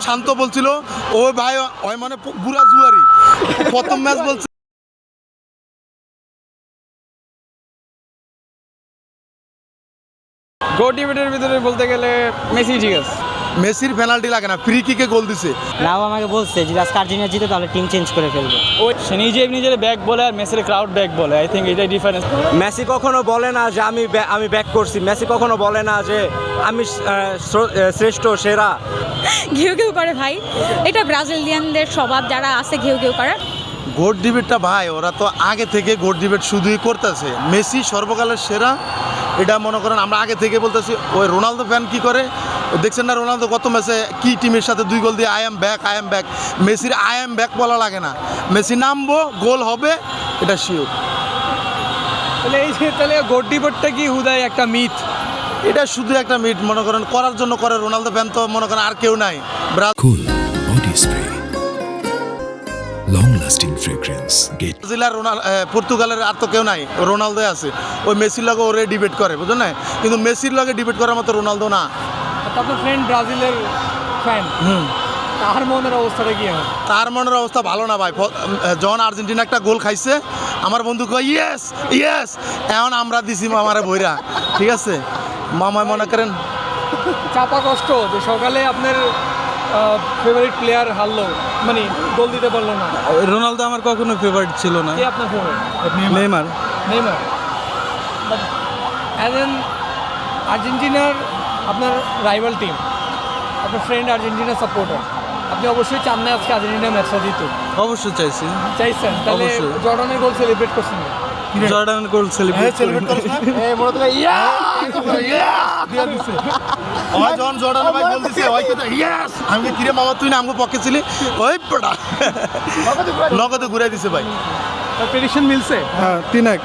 শান্ত বলছিল ওই ভাই ওই মানে বুড়া জুয়ারি প্রথম ম্যাচ বলছে গোল ডিবেটের ভিতরে বলতে গেলে মেসি ঠিক আছে। মেসির পেনাল্টি লাগে না, ফ্রি কিকে গোল দিছে। রাও আমাকে বলছে যদি আজকে আর্জেন্টিনা জিতে তাহলে টিম চেঞ্জ করে ফেলবে। ওই সে নিজের ব্যাক বলে আর মেসির ক্রাউড ব্যাক বলে। আই থিঙ্ক এটাই ডিফারেন্স। মেসি কখনো বলে না যে আমি ব্যাক করছি, মেসি কখনো বলে না যে আমি শ্রেষ্ঠ সেরা। ঘেউ ঘেউ করে ভাই, এটা ব্রাজিলিয়ানদের স্বভাব, যারা আছে ঘেউ ঘেউ করে। গোট ডিবেটটা ভাই ওরা তো আগে থেকে গোট ডিবেট শুধুই করতেছে, মেসি সর্বকালের সেরা এটা মনে করেন আমরা আগে থেকে বলতেছি। ওই রোনালদো ফ্যান কি করে দেখছেন না, রোনালদো কত ম্যাচে কি টিমের সাথে 2 গোল দিয়ে আই এম ব্যাক। মেসির আই এম ব্যাক বলা লাগে না, মেসি নামবো গোল হবে এটা শিওর। তাহলে গোল ডিবেটটা কি হুদাই একটা মিথ? এটা শুধু একটা মিট মনে করেন করার জন্য করে, রোনালদো ফ্যান তো মনে করেন আর কেউ নাই। Cool body spray, long lasting fragrance. Get Brazil আর পর্তুগালের আর তো কেউ নাই, রোনালদো আছে। ওই মেসির লগে ওরে ডিবেট করে বুঝলেন না, কিন্তু মেসির লগে ডিবেট করার মতো রোনালদো না। আপনার ফ্রেন্ড ব্রাজিলের ফ্যান, তার মনের অবস্থাটা কি হয়? তার মনের অবস্থা ভালো না ভাই। যখন আর্জেন্টিনা একটা গোল খাইছে আমার বন্ধু কয় ইয়েস এখন আমরা দিছি মামারে বইরা, ঠিক আছে মামায় মনে করেন চাপা কষ্ট যে সকালে আপনার ফেভারিট প্লেয়ার হারলো, মানে গোল দিতে পারলো না। রোনালদো আমার কখনো ফেভারিট ছিল না। কে আপনার ফেভারিট? নেইমার। অ্যাজ এন আর্জেন্টিনার আপনার রাইভাল টিম, আপনার ফ্রেন্ড আর্জেন্টিনা সাপোর্টার, আপনি অবশ্যই চান না আজকে আর্জেন্টিনা ম্যাচটা জিত? অবশ্যই চাইছেন। তাহলে অবশ্যই। জর্ডানের গোল সেলিব্রেট করছেন? জর্ডান গোল সেলিব্রেট যখন জর্ডানের ভাই গোল দিছে ওই কথা ইয়েস, আমি কিরে মামা তুই না আমগো পক্ষে ছিলি, ওই পড়া নগদে ঘুরাই দিছে ভাই। প্রেডিকশন মিলছে? হ্যাঁ 3-1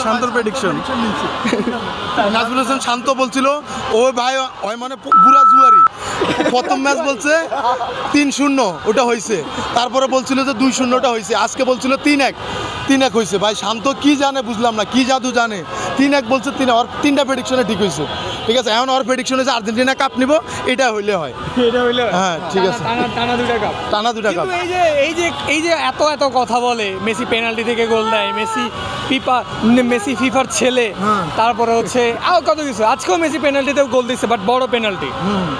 শান্তর প্রেডিকশন। নাজমুল হোসেন শান্ত বলছিল ওই ভাই ওই মানে বুড়া জুয়ারি প্রথম ম্যাচ বলছে 3-0 ওটা হয়েছে, তারপরে বলছিল যে 2-0 ওটা হয়েছে, আজকে বলছিল 3-1 হয়েছে। ভাই শান্ত কি জানে বুঝলাম না, কি জাদু জানে, 3-1 বলছে, ওর 3টা প্রেডিকশনে ঠিক হয়েছে। ঠিক আছে এখন ওর প্রেডিকশন হয়েছে আর্জেন্টিনা কাপ নিব, এটা হইলে হয়। হ্যাঁ ঠিক আছে, টানা 2টা কাপ। কাপ। এই যে এত কথা বলে মেসি পেনাল্টি থেকে গোল দেয়, মেসি ফিফার ছেলে, তারপরে হচ্ছে আরো কত কিছু। আজকেও মেসি পেনাল্টিতেও গোল দিচ্ছে, বাট বড় পেনাল্টি,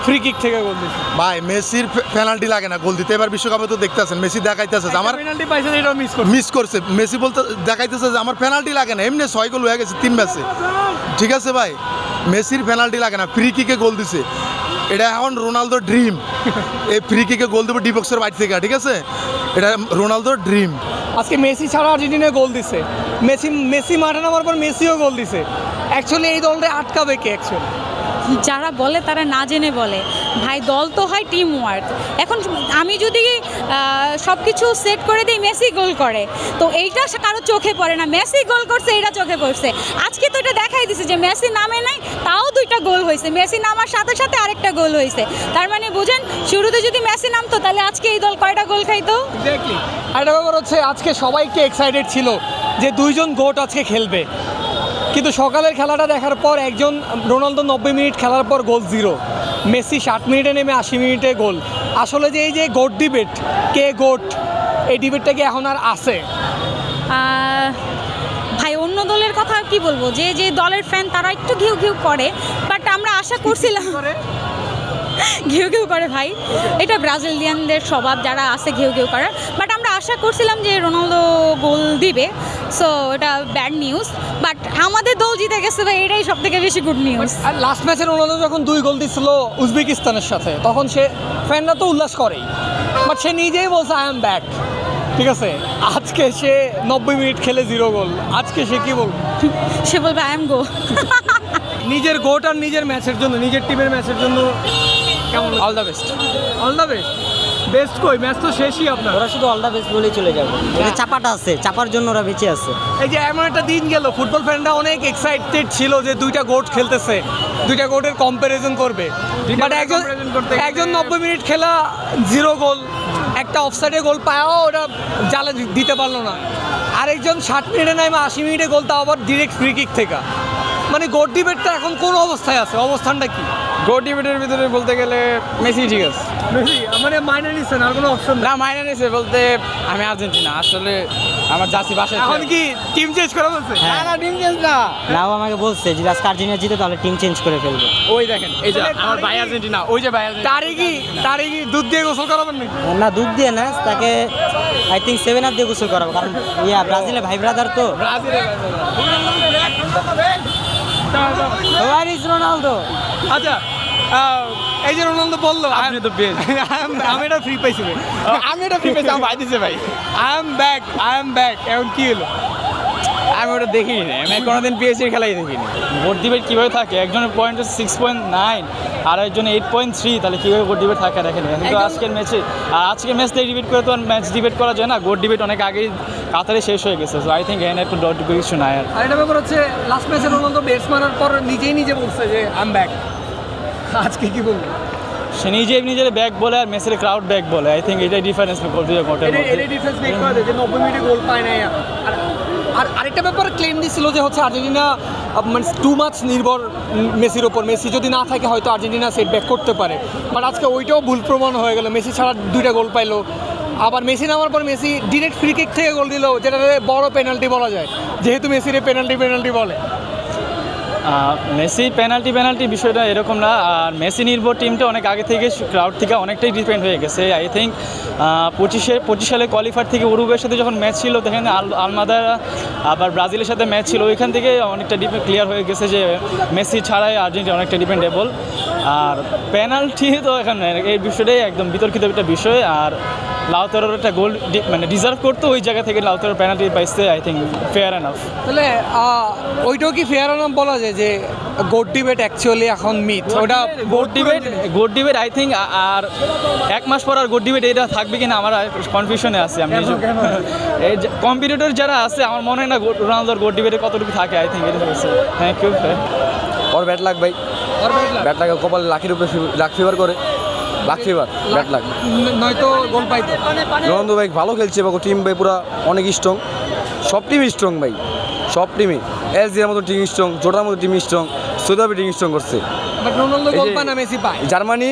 ফ্রি কিক থেকে গোল দিচ্ছে। ভাই মেসির পেনাল্টি লাগে না গোল দিতে, এবার বিশ্বকাপে তো দেখতেছেন মেসি দেখাইতেছে যে আমার পেনাল্টি পাইছে, এটা মিস করছে। মেসি বলতে দেখাইতেছে যে আমার পেনাল্টি লাগে না, এমনি 6 গোল হয়ে গেছে 3 ম্যাচে। ঠিক আছে ভাই, মেসির পেনাল্টি লাগে না, ফ্রি কিকে গোল দিছে, এটা এখন রোনালদোর ড্রিম। এই ফ্রি কিকে গোল দেবো ডি বক্সের বাইরে থেকে, ঠিক আছে এটা রোনালদোর ড্রিম। আজকে মেসি ছাড়া আর্জেন্টিনা গোল দিছে, মেসি মাঠে নামার পর মেসিও গোল দিছে। অ্যাকচুয়ালি এই দলটা আটকাবে কে? অ্যাকচুয়ালি যারা বলে তারা না জেনে বলে ভাই, দল তো হয় টিম ওয়ার্ক। এখন আমি যদি সব কিছু সেট করে দিই, মেসি গোল করে, তো এইটা কারো চোখে পড়ে না। মেসি গোল করছে এটা চোখে পড়ছে। আজকে তো এটা দেখাই দিছে যে মেসি নামে নাই, তাও 2টা গোল হয়েছে, মেসি নামার সাথে সাথে আরেকটা গোল হয়েছে। তার মানে বুঝেন, শুরুতে যদি মেসি নামতো তাহলে আজকে এই দল কয়টা গোল খাইতো? এক্স্যাক্টলি। আরেকটা ব্যাপার হচ্ছে আজকে সবাইকে এক্সাইটেড ছিল যে 2 জন গোট আজকে খেলবে, কিন্তু সকালের খেলাটা দেখার পর একজন রোনালদো 90 মিনিট খেলার পর গোল 0, মেসি 60 মিনিটে নেমে 80 মিনিটে গোল। আসলে যে এই যে গোট ডিবেট, কে গোট, এই ডিবেটটা কি এখন আর আছে? ভাই অন্য দলের কথা কি বলবো, যে যে দলের ফ্যান তারা একটু ঘিউ ঘিউ করে, বাট আমরা আশা করছিলাম ঘেউ ঘেউ করে ভাই, এটা ব্রাজিলিয়ানদের স্বভাব, যারা আছে ঘেউ ঘেউ করে। বাট আমরা আশা করছিলাম যে রোনালদো গোল দিবে, সো এটা ব্যাড নিউজ। বাট আমাদের দল জিতে গেছে ভাই, এটাই সব থেকে বেশি গুড নিউজ। আর লাস্ট ম্যাচে রোনালদো যখন 2 গোল দিচ্ছিল উজবেকিস্তানের সাথে, তখন সে ফ্যানরা তো উল্লাস করেই, বাট সে নিজেই বলছে আই এম ব্যাক। ঠিক আছে, আজকে সে 90 মিনিট খেলে 0 গোল, আজকে সে কি বলবে? সে বলবে আই এম গো। নিজের গোট আর নিজের ম্যাচের জন্য, নিজের টিমের ম্যাচের জন্য কেমন? All the best. All the best. Best কই? ম্যাচ তো শেষই আপনার। ওরা শুধু অল দ্য বেস্ট বলেই চলে যাবে, ওদের চাপাটা আছে, চাপার জন্য ওরা বেঁচে আছে। এই যে এমন একটা দিন গেল, ফুটবল ফ্যানরা অনেক এক্সাইটেড ছিল যে 2টা গোট খেলতেছে, 2টা গোটের কম্প্যারিজন করবে, বাট একজন 90 মিনিট খেলা 0 গোল, একটা অফসাইডে গোল পায়াও ওটা জালে দিতে পারলো না। আরেকজন 60 মিনিটে নামে 80 মিনিটে গোল, তাও আবার ডিরেক্ট ফ্রি কিক থেকে। মানে গোট ডিবেটটা এখন কোন অবস্থায় আছে? অবস্থানটা কি? গোল ডিবেটের ভিতরে বলতে গেলে মেসি ঠিক আছে। মেসি মানে মাইনে নিছেন আর কোনো অপশন না মাইনে নিছে বলতে আমি আর্জেন্টিনা আসলে আমার জার্সি বাসায় এখন কি টিম চেঞ্জ করা বলছে না না টিম চেঞ্জ না নাও আমাকে বলছে যদি আজকে আর্জেন্টিনা জিতে তাহলে টিম চেঞ্জ করে ফেলবে। ওই দেখেন এই যে আমার ভাই আর্জেন্টিনা ওই যে ভাই আর্জেন্টিনা তারে কি দুধ দিয়ে গোসল করাবেন নাকি? না দুধ দিয়ে না, তাকে আই থিঙ্ক 7 আপ দিয়ে গোসল করাবো, কারণ ব্রাজিলে ভাই ব্রাদার তো। ব্রাজিলে হোয়ার ইজ রোনালদো? আচ্ছা এই যে রোনালদো বললো আপনি তো বেশ আমি এটা ফ্রি পাইছি ভাই। আমি এটা ফ্রি পেয়েছি আমার ভাই দিছে ভাই আই এম ব্যাক এখন কি হলো? আমি ওটা দেখিনি না, আমি কোনোদিন পিএসজির খেলাই দেখিনি। ভোট ডিবেট কীভাবে থাকে, একজনের পয়েন্ট হচ্ছে 6.9 আর একজনের 8.3, তাহলে কীভাবে ভোট ডিবেট থাকে দেখেন। কিন্তু আজকের ম্যাচে আর আজকের ম্যাচ থেকে ডিবেট করে তো আর ম্যাচ ডিবেট করা যায় না, ভোট ডিবেট অনেক আগেই কাতারে শেষ হয়ে গেছে। সো আই থিঙ্ক এখানে একটু ডট কিছু নাই আর। আর এটা ব্যাপার হচ্ছে লাস্ট ম্যাচে রোনালদো বেটস মারার পর নিজে বলছে যে আই এম ব্যাক। আজকে কি বলবো? সে নিজের ব্যাক বলে আর মেসির ক্রাউড ব্যাক বলে। আই থিঙ্ক এটাই ডিফারেন্স করতে গোটের মধ্যে। এটা ডিফারেন্স মেক করে দেয় যে 90 মিনিটে গোল পায় না। আর আরেকটা ব্যাপারে ক্লেম দিছিল যে হচ্ছে আর্জেন্টিনা মানে টু মাচ নির্ভর মেসির ওপর, মেসি যদি না থাকে হয়তো আর্জেন্টিনা সেট ব্যাক করতে পারে। বাট আজকে ওইটাও ভুল প্রমাণ হয়ে গেল, মেসি ছাড়া 2টা গোল পাইলো। আবার মেসি নামার পর মেসি ডিরেক্ট ফ্রি কিক থেকে গোল দিল, যেটা বড় পেনাল্টি বলা যায়, যেহেতু মেসির পেনাল্টি বলে। মেসি পেনাল্টি বিষয়টা এরকম না। আর মেসি নির্ভর টিমটা অনেক আগে থেকে ক্রাউড থেকে অনেকটাই ডিপেন্ড হয়ে গেছে। আই থিঙ্ক 25 সালে কোয়ালিফায়ার থেকে উরুগুয়ের সাথে যখন ম্যাচ ছিল তখন আলমাদারা আবার ব্রাজিলের সাথে ম্যাচ ছিল, ওইখান থেকে অনেকটা ক্লিয়ার হয়ে গেছে যে মেসি ছাড়াই আর্জেন্টিনা অনেকটা ডিপেন্ডেবল। আর পেনাল্টি তো এখন এই বিষয়টাই একদম বিতর্কিত একটা বিষয়। আর লাউতারোর একটা গোল মানে ডিজার্ভ করতো, ওই জায়গা থেকে লাউতারোর পেনাল্টি পাইছে। I think fair enough. তাহলে ওইটাও কি ফেয়ার এনাফ বলা যায় যে গোট ডিবেট অ্যাকচুয়ালি এখন মিথ? ওটা গোট ডিবেট আই থিঙ্ক আর 1 মাস পর আর গোট ডিবেট এটা থাকবে কিনা আমার কনফিউশনে আছে। আমি এই কম্পিটিটর যারা আছে আমার মনে হয় না রোনালদোর গোট ডিবেটে কতটুকু থাকে। আই থিঙ্ক এটা হচ্ছে থ্যাংক ইউ। ওর ব্যাট লাগ ভাই, ব্যাট লাগে কপালে লাখির উপরে লাখ ফিভার করে, লাখ ফিভার ব্যাট লাগ, নয়তো গোল পাইতো। রোনালদো ভাই ভালো খেলছে, বা টিম ভাই পুরো অনেক স্ট্রং, সব টিমই স্ট্রং ভাই, সব টিমই। এসজির মতো টিম স্ট্রং, জোটার মতো টিম স্ট্রং, সৌদি আরবের টিম স্ট্রং করছে। বাট রোনালদো গোল পায় না, মেসি পায়। জার্মানি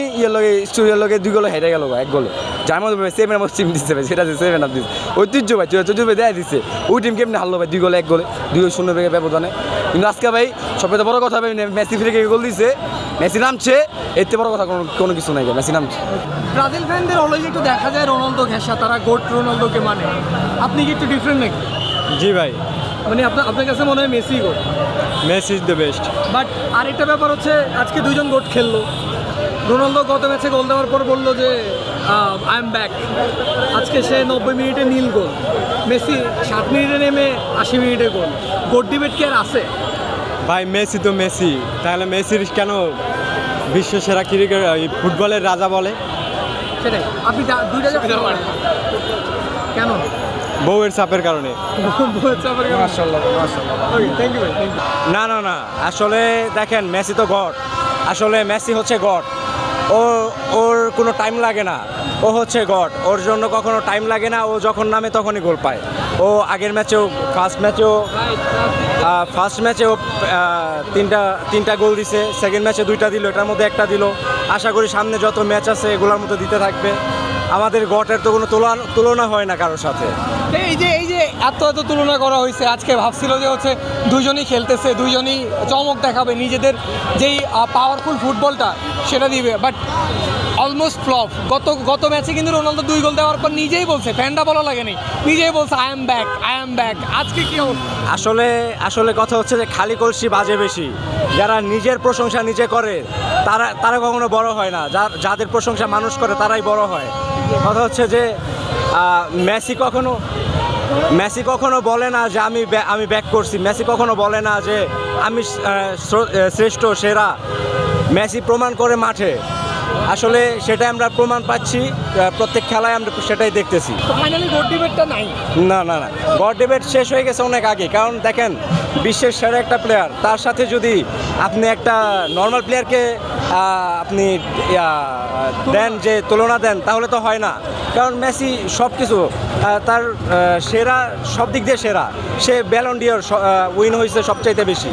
স্টুডিওর লগে 2 গোলে হেরে গেল, 1 গোলে। জার্মানি 7 মতো টিম দিচ্ছে ভাই, সেটা 7 আপ দিচ্ছে, ঐতিহ্য ভাই, ঐতিহ্য দেয় দিচ্ছে। ওই টিম কেমনি হারলো ভাই 2 গোলে 1 গোলে, 2-0 ব্যবধানে। কিন্তু আজকে ভাই সবচেয়ে বড় কথা ভাই মেসি ফিরে গোল দিচ্ছে, মেসি নামছে, এতে বড় কথা কোনো কিছু নাই, মেসি নামছে। ব্রাজিল ফ্যানদের অলওয়েজ একটু দেখা যায় রোনালদো ঘেঁষা, তারা গোট রোনালদোকে মানে। আপনি কি একটু ডিফারেন্ট নাকি? জি ভাই, মানে আপনার কাছে মনে হয় Messi goat? Messi is the best. But আরেকটা ব্যাপার হচ্ছে আজকে 2 জন গোট খেললো। রোনালদো গত ম্যাচে গোল দেওয়ার পর বললো যে আই এম ব্যাক। আজকে সে 90 মিনিটে নীল গোল, মেসি 7 মিনিটে নেমে 80 মিনিটে গোল। গোট ডিবেট কি আর আছে? ভাই মেসি তো মেসি, তাহলে মেসির কেন বিশ্ব সেরা ক্রিকেট ফুটবলের রাজা বলে? সেটাই আপনি 2টা কেন? বউয়ের চাপের কারণে। থ্যাংক ইউ ভাই, থ্যাংক ইউ। না আসলে দেখেন মেসি তো গড, আসলে মেসি হচ্ছে গড। ওর কোনো টাইম লাগে না, ও হচ্ছে গড, ওর জন্য কখনো টাইম লাগে না, ও যখন নামে তখনই গোল পায়। ও আগের ম্যাচেও ফার্স্ট ম্যাচেও 3টা গোল দিছে, সেকেন্ড ম্যাচে 2টা দিল, এটার মধ্যে 1টা দিল। আশা করি সামনে যত ম্যাচ আছে এগুলোর মধ্যে দিতে থাকবে। আমাদের গটের তো কোনো তুলনা হয় না কারোর সাথে। এই যে এত তুলনা করা হয়েছে, আজকে ভাবছিল যে হচ্ছে 2 জনই খেলতেছে, 2 জনই চমক দেখাবে, নিজেদের যেই পাওয়ারফুল ফুটবলটা সেটা দিবে। But almost flop. গত ম্যাচে কিন্তু রোনালদো 2 গোল দেওয়ার পর নিজেই বলছে, ফ্যানটা বলা লাগেনি, নিজেই বলছে আই এম ব্যাক। আজকে কি আসলে কথা হচ্ছে যে খালি কলসি বাজে বেশি। যারা নিজের প্রশংসা নিজে করে তারা কখনো বড় হয় না, যাদের প্রশংসা মানুষ করে তারাই বড় হয়। কথা হচ্ছে যে মেসি কখনো বলে না যে আমি ব্যাক করছি, মেসি কখনো বলে না যে আমি শ্রেষ্ঠ সেরা। মেসি প্রমাণ করে মাঠে, আসলে সেটাই আমরা প্রমাণ পাচ্ছি, প্রত্যেক খেলায় আমরা সেটাই দেখতেছি। ফাইনালি গোট ডিবেটটা নাই। না গড ডিবেট শেষ হয়ে গেছে অনেক আগে। কারণ দেখেন বিশ্বের সেরা একটা প্লেয়ার, তার সাথে যদি আপনি একটা নর্মাল প্লেয়ারকে আপনি দেন, যে তুলনা দেন, তাহলে তো হয় না। কারণ মেসি সব কিছু তার সেরা, সব দিক দিয়ে সেরা। সে ব্যালন ডি'র উইন হয়েছে সবচাইতে বেশি।